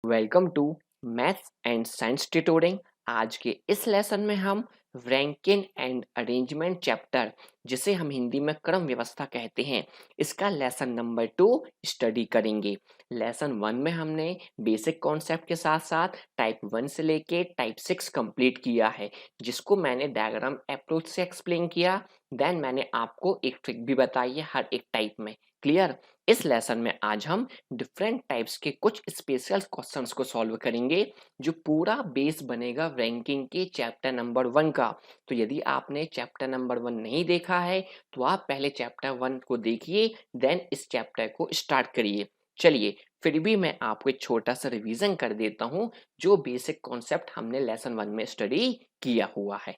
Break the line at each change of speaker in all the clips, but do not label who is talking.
Welcome to maths and science tutoring. आज के इस लेसन में हम रैंकिंग एंड अरेंजमेंट चैप्टर, जिसे हम हिंदी में क्रम व्यवस्था कहते हैं, इसका लेसन नंबर 2 स्टडी करेंगे। लेसन 1 में हमने बेसिक कॉन्सेप्ट के साथ साथ टाइप 1 से लेके टाइप 6 कंप्लीट किया है, जिसको मैंने डायग्राम अप्रोच से एक्सप्लेन किया। देन मैंने आपको एक ट्रिक भी बताई है हर एक टाइप में। क्लियर? इस लेसन में आज हम डिफरेंट टाइप्स के कुछ स्पेशल क्वेश्चंस को सॉल्व करेंगे, जो पूरा बेस बनेगा रैंकिंग के चैप्टर नंबर 1 का। तो यदि आपने चैप्टर नंबर 1 नहीं देखा है तो आप पहले चैप्टर 1 को देखिए, देन इस चैप्टर को स्टार्ट करिए। चलिए, फिर भी मैं आपको एक छोटा सा रिवीजन कर देता हूँ, जो बेसिक कॉन्सेप्ट हमने लेसन 1 में स्टडी किया हुआ है।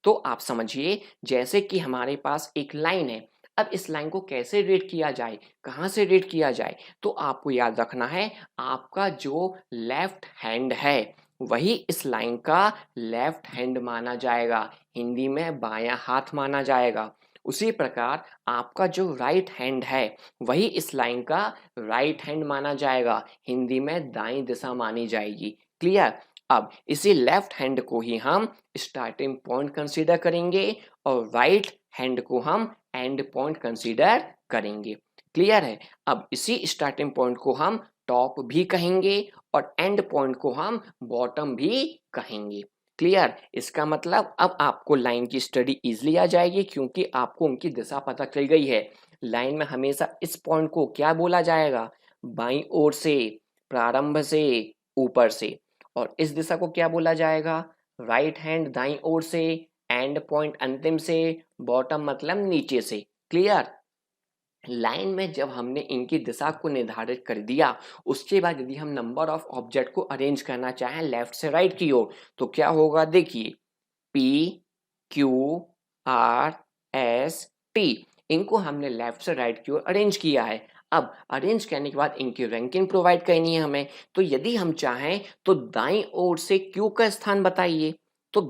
तो आप समझिए, जैसे कि हमारे पास एक लाइन है। अब इस लाइन को कैसे रीड किया जाए, कहाँ से रीड किया जाए, तो आपको याद रखना है, आपका जो लेफ्ट हैंड है वही इस लाइन का लेफ्ट हैंड माना जाएगा, हिंदी में बायां हाथ माना जाएगा। उसी प्रकार आपका जो राइट हैंड है वही इस लाइन का राइट हैंड माना जाएगा, हिंदी में दाईं दिशा मानी जाएगी। क्लियर? अब इसी लेफ्ट हैंड को ही हम स्टार्टिंग पॉइंट कंसीडर करेंगे और राइट हैंड को हम एंड पॉइंट कंसीडर करेंगे। क्लियर है? अब इसी स्टार्टिंग पॉइंट को हम टॉप भी कहेंगे और एंड पॉइंट को हम बॉटम भी कहेंगे। क्लियर? इसका मतलब अब आपको लाइन की स्टडी इजीली आ जाएगी, क्योंकि आपको उनकी दिशा पता चल गई है। लाइन में हमेशा इस पॉइंट को क्या बोला जाएगा? बाईं ओर से, प्रारंभ से, ऊपर से। और इस दिशा को क्या बोला जाएगा? राइट हैंड दाईं ओर से, एंड पॉइंट अंतिम से, बॉटम मतलब नीचे से। क्लियर? लाइन में जब हमने इनकी दिशा को निर्धारित कर दिया, उसके बाद यदि हम नंबर ऑफ ऑब्जेक्ट को अरेंज करना चाहें लेफ्ट से राइट की ओर, तो क्या होगा? देखिए, P, Q, R, S, T, इनको हमने लेफ्ट से राइट की ओर अरेंज किया है। अब अरेंज करने के बाद इनकी रैंकिंग प्रोवाइड करनी है हमें। तो यदि हम चाहें तो दाईं ओर से क्यू का स्थान बताइए। तो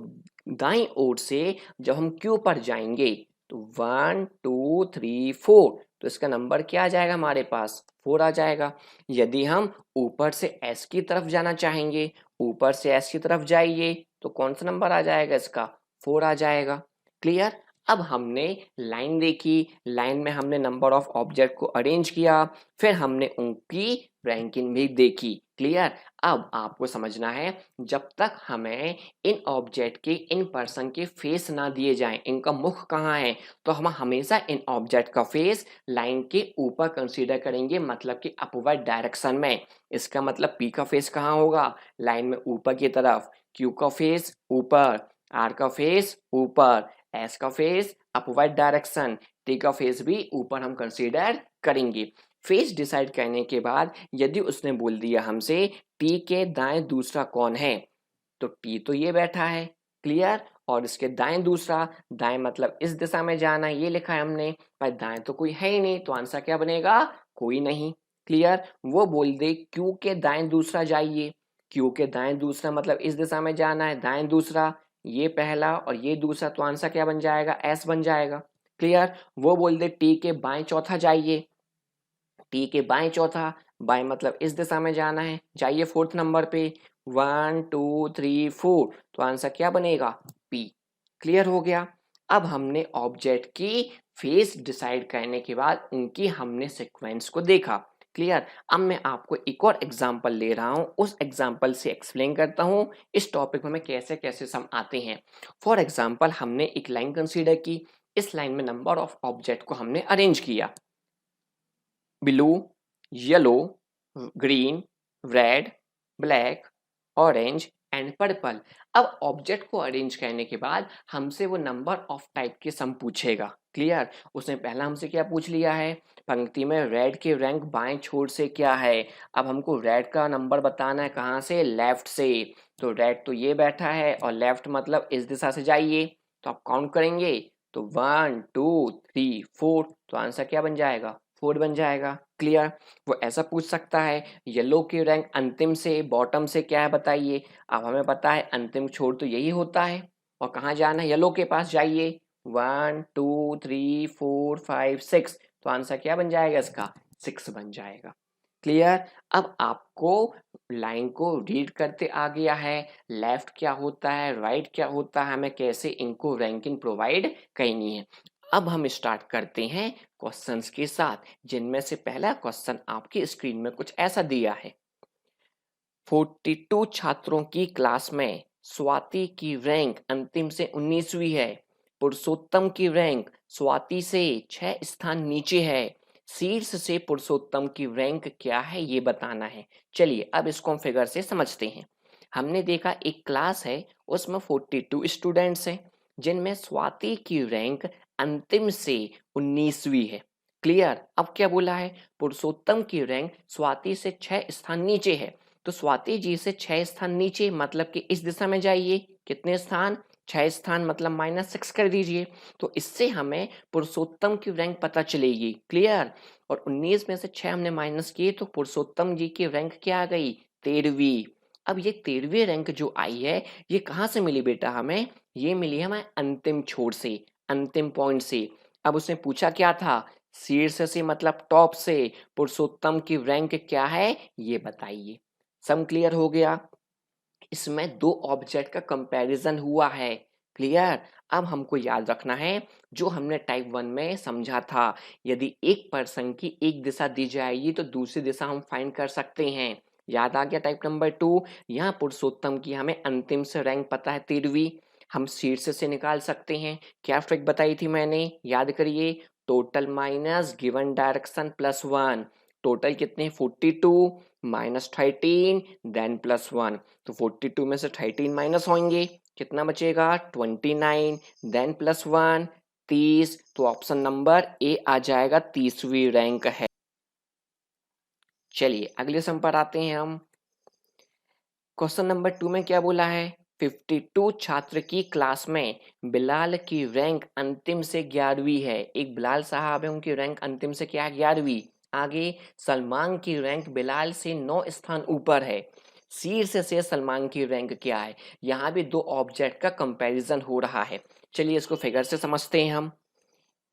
दाईं ओर से जब हम क्यू पर जाएंगे तो 1 2 3 4, तो इसका नंबर क्या आ जाएगा? हमारे पास 4 आ जाएगा। यदि हम ऊपर से एस की तरफ जाना चाहेंगे, ऊपर से एस की तरफ जाइए, तो कौन सा नंबर आ जाएगा? इसका 4 आ जाएगा। क्लियर? अब हमने लाइन देखी, लाइन में हमने नंबर ऑफ ऑब्जेक्ट को अरेंज किया, फिर हमने उनकी रैंकिंग भी देखी। क्लियर? अब आपको समझना है, जब तक हमें इन ऑब्जेक्ट के, इन पर्सन के फेस ना दिए जाएं, इनका मुख कहाँ है, तो हम हमेशा इन ऑब्जेक्ट का फेस लाइन के ऊपर कंसीडर करेंगे, मतलब कि अपवर्ड डायरेक्शन में। इसका मतलब पी का फेस कहाँ होगा? लाइन में ऊपर की तरफ। क्यू का फेस ऊपर, आर का फेस ऊपर, एस का फेस अपवर्ड डायरेक्शन, टी का फेस भी ऊपर हम कंसीडर करेंगे। फेस डिसाइड करने के बाद यदि उसने बोल दिया हमसे टी के दाएं दूसरा कौन है, तो टी तो ये बैठा है। क्लियर? और इसके दाएं दूसरा, दाएं मतलब इस दिशा में जाना, ये लिखा है हमने, पर दाएं तो कोई है ही नहीं, तो आंसर क्या बनेगा? कोई नहीं। क्लियर? वो बोल दे क्यू के दाएं दूसरा जाइए, क्यू के दाएं दूसरा मतलब इस दिशा में जाना है, दाएं दूसरा, ये पहला और ये दूसरा, तो आंसर क्या बन जाएगा? एस बन जाएगा। क्लियर? वो बोल दे टी के बाएं चौथा जाइए, टी के बाएं चौथा, बाएं मतलब इस दिशा में जाना है, जाइए फोर्थ नंबर पे, 1 2 3 4, तो आंसर क्या बनेगा? पी। क्लियर हो गया? अब हमने ऑब्जेक्ट की फेस डिसाइड करने के बाद उनकी हमने सीक्वेंस को देखा। क्लियर? अब मैं आपको एक और एग्जांपल ले रहा हूं, उस एग्जांपल से एक्सप्लेन करता हूं इस टॉपिक में कैसे कैसे सम आते हैं। फॉर एग्जांपल, हमने एक लाइन कंसीडर की, इस लाइन में नंबर ऑफ ऑब्जेक्ट को हमने अरेंज किया, blue, yellow, green, red, black, orange and purple. अब ऑब्जेक्ट को अरेंज करने के बाद हमसे वो नंबर ऑफ टाइप के सम पूछेगा। क्लियर? उसने पहला हमसे क्या पूछ लिया है? पंक्ति में रेड के रैंक बाएं छोर से क्या है। अब हमको रेड का नंबर बताना है, कहाँ से? लेफ्ट से। तो रेड तो ये बैठा है और लेफ्ट मतलब इस दिशा से जाइए, तो आप काउंट करेंगे तो 1 2 3 4, तो आंसर क्या बन जाएगा? 4 बन जाएगा। क्लियर? वो ऐसा पूछ सकता है, येलो की रैंक अंतिम से बॉटम से क्या है बताइए। अब हमें पता है अंतिम छोर तो यही होता है, और कहाँ जाना है? येलो के पास जाइए, 1 2 3 4 5 6, तो आंसर क्या बन जाएगा? इसका 6 बन जाएगा। क्लियर। अब आपको लाइन को रीड करते आ गया है, लेफ्ट क्या होता है, राइट क्या होता है, हमें कैसे इनको रैंकिंग प्रोवाइड करनी है। अब हम स्टार्ट करते हैं क्वेश्चंस के साथ, जिनमें से पहला क्वेश्चन आपकी स्क्रीन में कुछ ऐसा दिया है। 42 छात्रों की क्लास में स्वाति की रैंक अंतिम से 19वीं है। पुरुषोत्तम की रैंक स्वाति से 6 स्थान नीचे है। शीर्ष से पुरुषोत्तम की रैंक क्या है ये बताना है। चलिए अब इसको हम फिगर से समझते हैं। हमने देखा एक क्लास है, उसमें 42 स्टूडेंट्स हैं, जिनमें स्वाति की रैंक अंतिम से 19वीं है। क्लियर। अब क्या बोला है, पुरुषोत्तम की रैंक स्वाति से 6 स्थान नीचे है। तो स्वाति जी से 6 स्थान नीचे मतलब कि इस दिशा में जाइए, कितने स्थान, 6 स्थान मतलब -6 कर दीजिए। तो इससे हमें पुरुषोत्तम की रैंक पता चलेगी। क्लियर। और 19 में से 6 हमने माइनस किए तो पुरुषोत्तम जी की रैंक क्या आ गई, 13वीं। अब ये 13वीं रैंक जो आई है, ये कहाँ से मिली बेटा हमें, ये मिली हमें अंतिम छोर से, अंतिम पॉइंट से। अब उसने पूछा क्या था, शीर्ष से मतलब टॉप से पुरुषोत्तम की रैंक क्या है ये बताइए। सम क्लियर हो गया। इसमें दो ऑब्जेक्ट का कंपैरिजन हुआ है। क्लियर। अब हमको याद रखना है जो हमने टाइप 1 में समझा था, यदि एक पर्सन की एक दिशा दी जाएगी तो दूसरी दिशा हम फाइंड कर सकते हैं। याद आ गया टाइप नंबर 2। यहाँ पुरुषोत्तम की हमें अंतिम से रैंक पता है 13वीं, हम शीर्ष से निकाल सकते हैं। क्या ट्रिक बताई थी मैंने, याद करिए, total minus given direction plus 1। Total कितने, 42 माइनस 13 देन प्लस 1। तो 42 में से 13 माइनस होंगे, कितना बचेगा, 29 देन प्लस 1 30। तो ऑप्शन नंबर ए आ जाएगा, 30वीं रैंक है। चलिए अगले सम पर आते हैं हम। क्वेश्चन नंबर 2 में क्या बोला है, 52 छात्र की क्लास में बिलाल की रैंक अंतिम से 11वीं है। एक बिलाल साहब है, उनकी रैंक अंतिम से क्या है, 11वीं। आगे सलमान की रैंक बिलाल से 9 स्थान ऊपर है। शीर्ष से सलमान की रैंक क्या है। यहाँ भी दो ऑब्जेक्ट का कंपैरिजन हो रहा है। चलिए इसको फिगर से समझते हैं हम।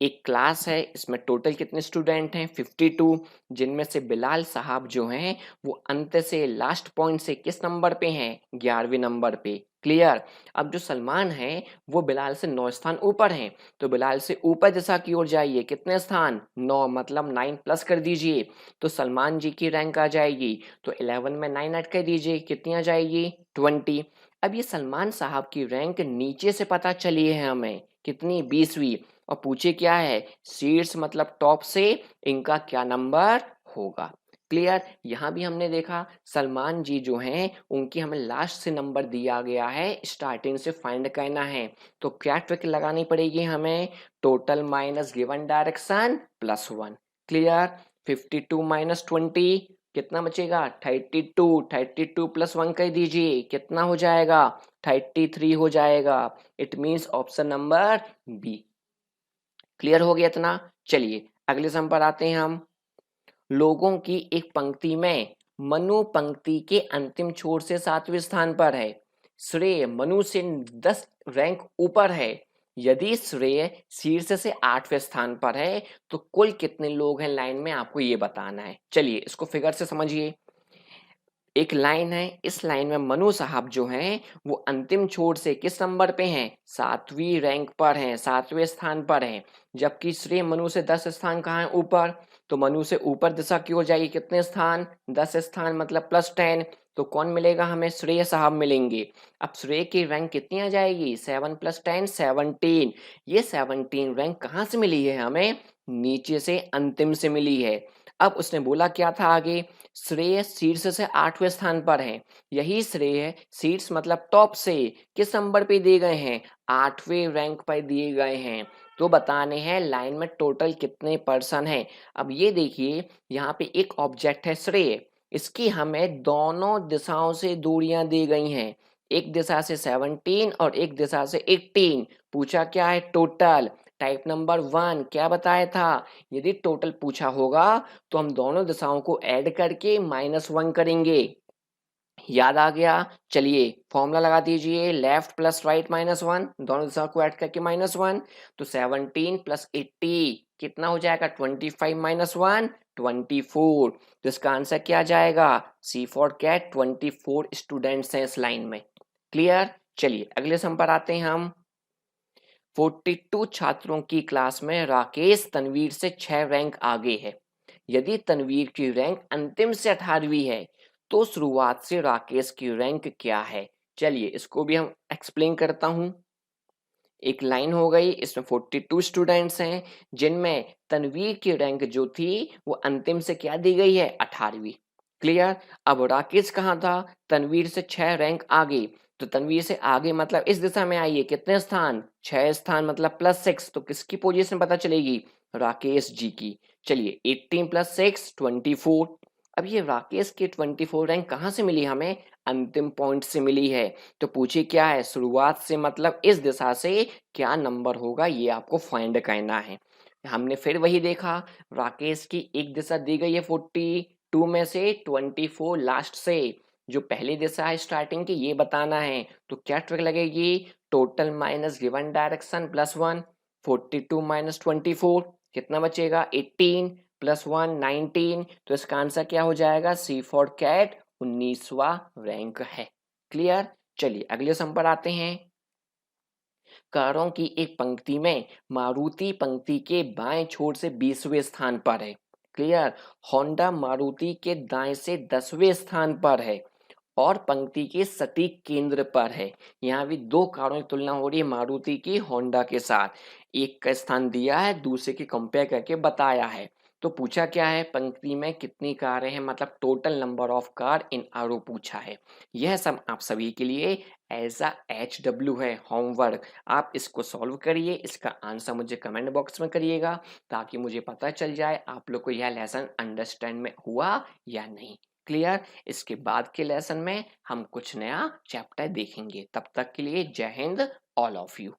एक क्लास है, इसमें टोटल कितने स्टूडेंट हैं, 52, जिनमें से बिलाल साहब जो हैं वो अंत से लास्ट पॉइंट से किस नंबर पे हैं, 11वें नंबर पे। क्लियर। अब जो सलमान है वो बिलाल से 9 स्थान ऊपर हैं, तो बिलाल से ऊपर दिशा की ओर जाइए, कितने स्थान, 9 मतलब 9 प्लस कर दीजिए तो सलमान जी की रैंक आ जाएगी। तो 11 में 9 ऐड कर दीजिए, कितनी आ जाएगी, 20। अब ये सलमान साहब की रैंक नीचे से पता चली है हमें, कितनी, 20वीं। और पूछे क्या है, शीर्ष मतलब टॉप से इनका क्या नंबर होगा। क्लियर। यहाँ भी हमने देखा सलमान जी जो हैं उनकी हमें लास्ट से नंबर दिया गया है, स्टार्टिंग से फाइंड करना है। तो क्या ट्रिक लगानी पड़ेगी हमें, total minus given direction plus 1। Clear. 52 minus 20 कितना बचेगा, 32। 32 प्लस 1 कर दीजिए, कितना हो जाएगा, 33 हो जाएगा। It means option number B. Clear हो गया इतना। चलिए अगले सम पर आते हैं हम। लोगों की एक पंक्ति में मनु पंक्ति के अंतिम छोर से 7वें स्थान पर है। श्रेय मनु से 10 रैंक ऊपर है। यदि श्रेय शीर्ष से 8वें स्थान पर है तो कुल कितने लोग हैं लाइन में, आपको ये बताना है। चलिए इसको फिगर से समझिए। एक लाइन है, इस लाइन में मनु साहब जो हैं वो अंतिम छोर से किस नंबर पे हैं, 7वीं रैंक पर हैं, 7वें स्थान पर हैं। जबकि श्री मनु से 10 स्थान कहाँ है, ऊपर। तो मनु से ऊपर दिशा की ओर जाएगी, कितने स्थान, 10 स्थान मतलब प्लस 10। तो कौन मिलेगा हमें, श्रेय साहब मिलेंगे। अब श्रेय की रैंक कितनी आ जाएगी, 7 + 10 17। ये 17 रैंक कहाँ से मिली है हमें, नीचे से अंतिम से मिली है। अब उसने बोला क्या था आगे, श्रेय शीर्ष से 8वें स्थान पर है। यही श्रेय शीर्ष मतलब टॉप से किस नंबर पे दिए गए हैं, 8वें रैंक पर दिए गए हैं। तो बताने हैं लाइन में टोटल कितने पर्सन हैं। अब ये देखिए यहाँ पे एक ऑब्जेक्ट है श्रेय, इसकी हमें दोनों दिशाओं से दूरियां दी गई हैं। एक दिशा से 17 और एक दिशा से 18। पूछा क्या है, टोटल। टाइप नंबर 1 क्या बताया था, यदि टोटल पूछा होगा तो हम दोनों दिशाओं को ऐड करके -1 करेंगे। याद आ गया। चलिए फॉर्मूला लगा दीजिए, लेफ्ट प्लस राइट -1, दोनों दिशाओं को ऐड करके -1। तो 17 + 80 कितना हो जाएगा, 25 - 1 24। तो इसका आंसर क्या आ जाएगा? सी फॉर कैट, 24 स्टूडेंट्स हैं इस लाइन में। क्लियर? चलिए अगले सम पर आते हैं हम। 42 छात्रों की क्लास में राकेश तनवीर से 6 रैंक आगे है। यदि तनवीर की रैंक अंतिम से 18वीं है तो शुरुआत से राकेश की रैंक क्या है? चलिए इसको भी हम एक्सप्लेन करता हूं। एक लाइन हो गई, इसमें 42 स्टूडेंट्स हैं जिनमें तनवीर की रैंक जो थी वो अंतिम से क्या दी गई है? 18वीं। क्लियर? अब राकेश कहाँ था? तनवीर से 6 रैंक आगे। तो तनवीर से आगे मतलब इस दिशा में आइए, कितने स्थान? 6 स्थान मतलब +6। तो किसकी पोजीशन पता चलेगी? राकेश जी की। चलिए 18 + 6 24। अब ये राकेश की 24 रैंक कहाँ से मिली हमें? अंतिम पॉइंट से मिली है। तो पूछिए क्या है? शुरुआत से मतलब इस दिशा से क्या नंबर होगा, ये आपको फाइंड करना है। हमने फिर वही देखा, राकेश की एक दिशा दी गई है 42 में से, 24 लास्ट से। जो पहली दिशा है स्टार्टिंग की, ये बताना है। तो क्या ट्रिक लगेगी? Total minus given direction +1। 42 minus 24 कितना बचेगा? 18 +1 19। तो इसका आंसर क्या हो जाएगा? सी फॉर कैट 19वां रैंक है। क्लियर? चलिए अगले सम पर आते हैं। कारों की एक पंक्ति में मारुति पंक्ति के बाएं छोर से 20वें स्थान पर है। क्लियर? होंडा मारुति के दाएं से 10वें स्थान पर है और पंक्ति के सटीक केंद्र पर है। यहाँ भी दो कारों की तुलना हो रही है मारुति की होंडा के साथ। एक का स्थान दिया है, दूसरे की कंपेयर करके बताया है। तो पूछा क्या है? पंक्ति में कितनी कारें हैं, मतलब total number of car in आरो पूछा है। यह सब आप सभी के लिए एज अ HW है, होमवर्क। आप इसको सॉल्व करिए, इसका आंसर मुझे कमेंट बॉक्स में करिएगा ताकि मुझे पता चल जाए आप लोग को यह लेसन अंडरस्टैंड में हुआ या नहीं। क्लियर? इसके बाद के लेसन में हम कुछ नया चैप्टर देखेंगे। तब तक के लिए जय हिंद ऑल ऑफ यू।